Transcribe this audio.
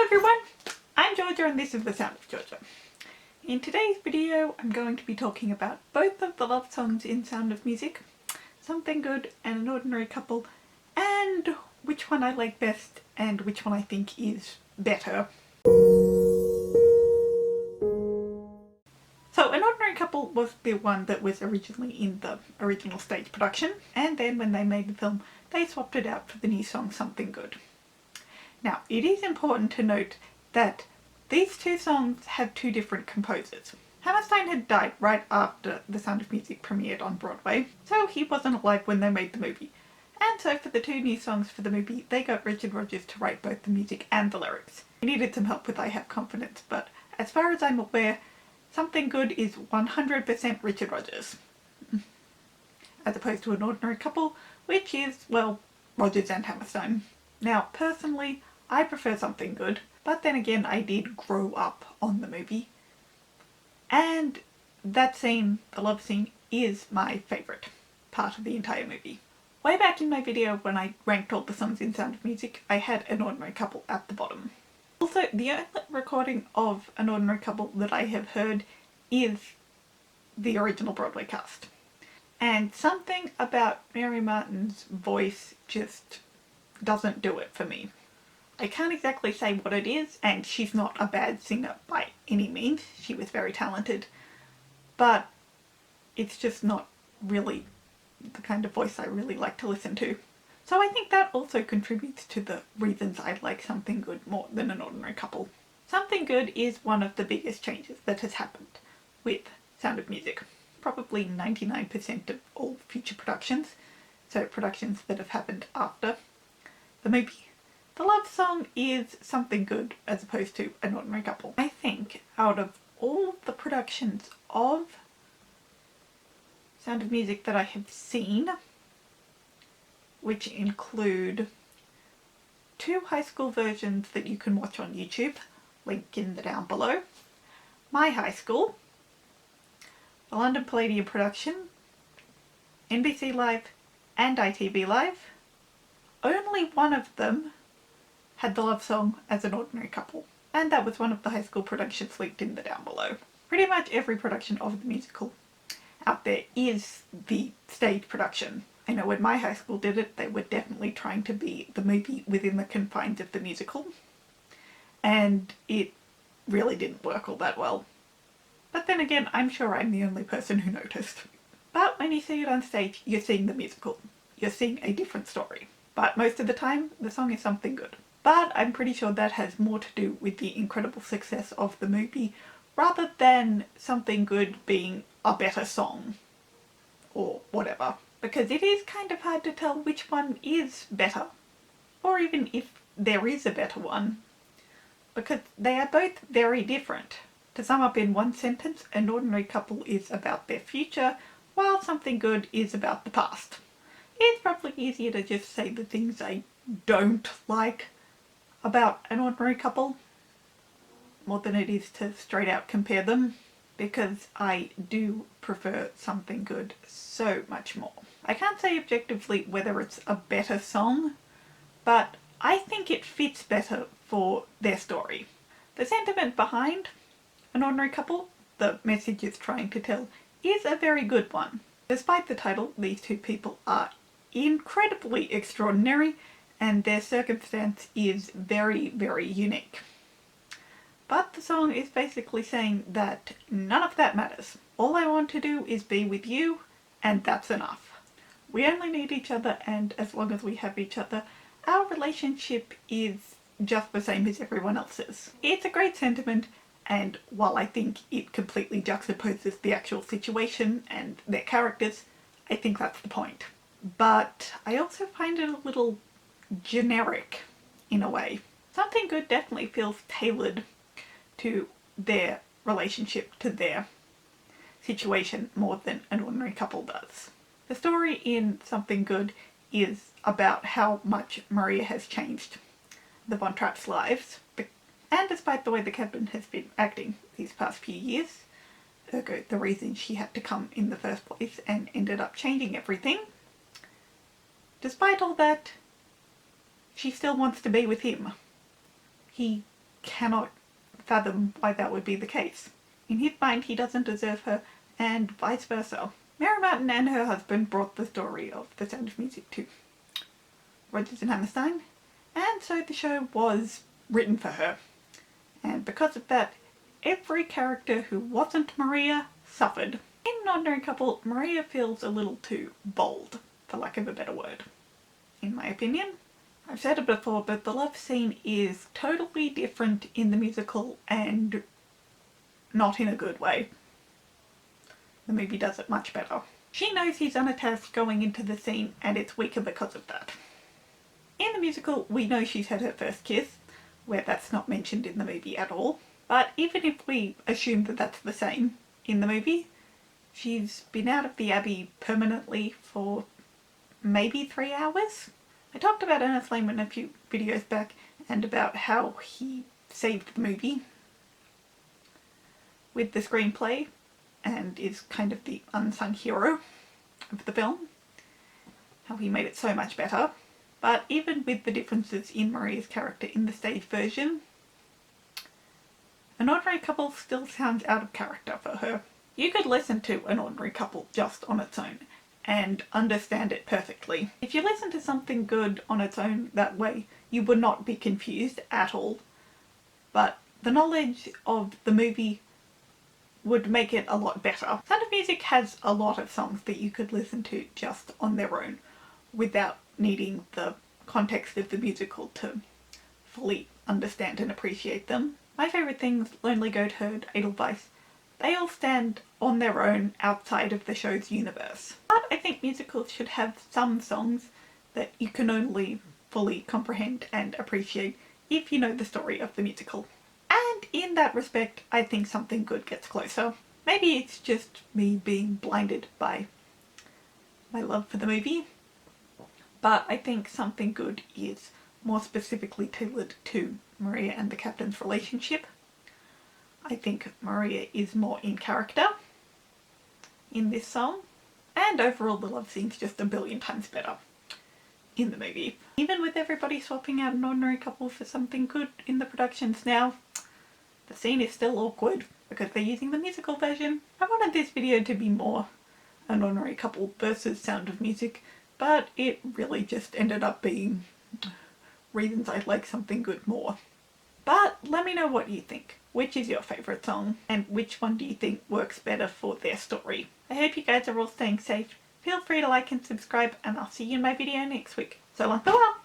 everyone, I'm Georgia and this is The Sound of Georgia. In today's video I'm going to be talking about both of the love songs in Sound of Music, Something Good and An Ordinary Couple, and which one I like best and which one I think is better. So An Ordinary Couple was the one that was originally in the original stage production, and then when they made the film they swapped it out for the new song Something Good. Now, it is important to note that these two songs have two different composers. Hammerstein had died right after The Sound of Music premiered on Broadway, so he wasn't alive when they made the movie. And so for the two new songs for the movie, they got Richard Rodgers to write both the music and the lyrics. He needed some help with I Have Confidence, but as far as I'm aware, Something Good is 100% Richard Rodgers. As opposed to An Ordinary Couple, which is, well, Rodgers and Hammerstein. Now, personally, I prefer Something Good, but then again I did grow up on the movie. And that scene, the love scene, is my favourite part of the entire movie. Way back in my video when I ranked all the songs in Sound of Music, I had An Ordinary Couple at the bottom. Also, the only recording of An Ordinary Couple that I have heard is the original Broadway cast. And something about Mary Martin's voice just doesn't do it for me. I can't exactly say what it is, and she's not a bad singer by any means. She was very talented, but it's just not really the kind of voice I really like to listen to. So I think that also contributes to the reasons I like Something Good more than An Ordinary Couple. Something Good is one of the biggest changes that has happened with Sound of Music. Probably 99% of all future productions, so productions that have happened after the movie. The love song is Something Good as opposed to An Ordinary Couple. I think out of all the productions of Sound of Music that I have seen, which include two high school versions that you can watch on YouTube, link in the down below, my high school, the London Palladium production, NBC Live and ITV Live, only one of them had the love song as An Ordinary Couple, and that was one of the high school productions linked in the down below. Pretty much every production of the musical out there is the stage production. I know when my high school did it, they were definitely trying to be the movie within the confines of the musical, and it really didn't work all that well. But then again, I'm sure I'm the only person who noticed. But when you see it on stage, you're seeing the musical. You're seeing a different story. But most of the time, the song is Something Good. But I'm pretty sure that has more to do with the incredible success of the movie rather than Something Good being a better song or whatever. Because it is kind of hard to tell which one is better, or even if there is a better one, because they are both very different. To sum up in one sentence, An Ordinary Couple is about their future, while Something Good is about the past. It's probably easier to just say the things I don't like about An Ordinary Couple more than it is to straight out compare them, because I do prefer Something Good so much more. I can't say objectively whether it's a better song, but I think it fits better for their story. The sentiment behind An Ordinary Couple, the message it's trying to tell, is a very good one. Despite the title, these two people are incredibly extraordinary and their circumstance is very, very unique. But the song is basically saying that none of that matters. All I want to do is be with you, and that's enough. We only need each other, and as long as we have each other, our relationship is just the same as everyone else's. It's a great sentiment, and while I think it completely juxtaposes the actual situation and their characters, I think that's the point. But I also find it a little generic in a way. Something Good definitely feels tailored to their relationship, to their situation, more than An Ordinary Couple does. The story in Something Good is about how much Maria has changed the Von Trapps' lives, and despite the way the captain has been acting these past few years, ergo the reason she had to come in the first place and ended up changing everything, despite all that, she still wants to be with him. He cannot fathom why that would be the case. In his mind, he doesn't deserve her, and vice versa. Mary Martin and her husband brought the story of The Sound of Music to Rodgers and Hammerstein, and so the show was written for her. And because of that, every character who wasn't Maria suffered. In An Ordinary Couple, Maria feels a little too bold, for lack of a better word, in my opinion. I've said it before, but the love scene is totally different in the musical and not in a good way. The movie does it much better. She knows he's unattached going into the scene, and it's weaker because of that. In the musical, we know she's had her first kiss, where that's not mentioned in the movie at all. But even if we assume that that's the same in the movie, she's been out of the Abbey permanently for maybe 3 hours. I talked about Ernest Lehman a few videos back and about how he saved the movie with the screenplay and is kind of the unsung hero of the film. How he made it so much better. But even with the differences in Maria's character in the stage version, An Ordinary Couple still sounds out of character for her. You could listen to An Ordinary Couple just on its own and understand it perfectly. If you listen to something good on its own that way, you would not be confused at all. But the knowledge of the movie would make it a lot better. Sound of Music has a lot of songs that you could listen to just on their own without needing the context of the musical to fully understand and appreciate them. My favourite things, Lonely Goatherd, Edelweiss, they all stand on their own outside of the show's universe. But I think musicals should have some songs that you can only fully comprehend and appreciate if you know the story of the musical. And in that respect, I think Something Good gets closer. Maybe it's just me being blinded by my love for the movie, but I think Something Good is more specifically tailored to Maria and the captain's relationship. I think Maria is more in character in this song, and overall the love scene's just a billion times better in the movie. Even with everybody swapping out An Ordinary Couple for Something Good in the productions now, the scene is still awkward because they're using the musical version. I wanted this video to be more An Ordinary Couple versus Sound of Music, but it really just ended up being reasons I like Something Good more. But let me know what you think. Which is your favourite song, and which one do you think works better for their story? I hope you guys are all staying safe. Feel free to like and subscribe, and I'll see you in my video next week. So long, farewell!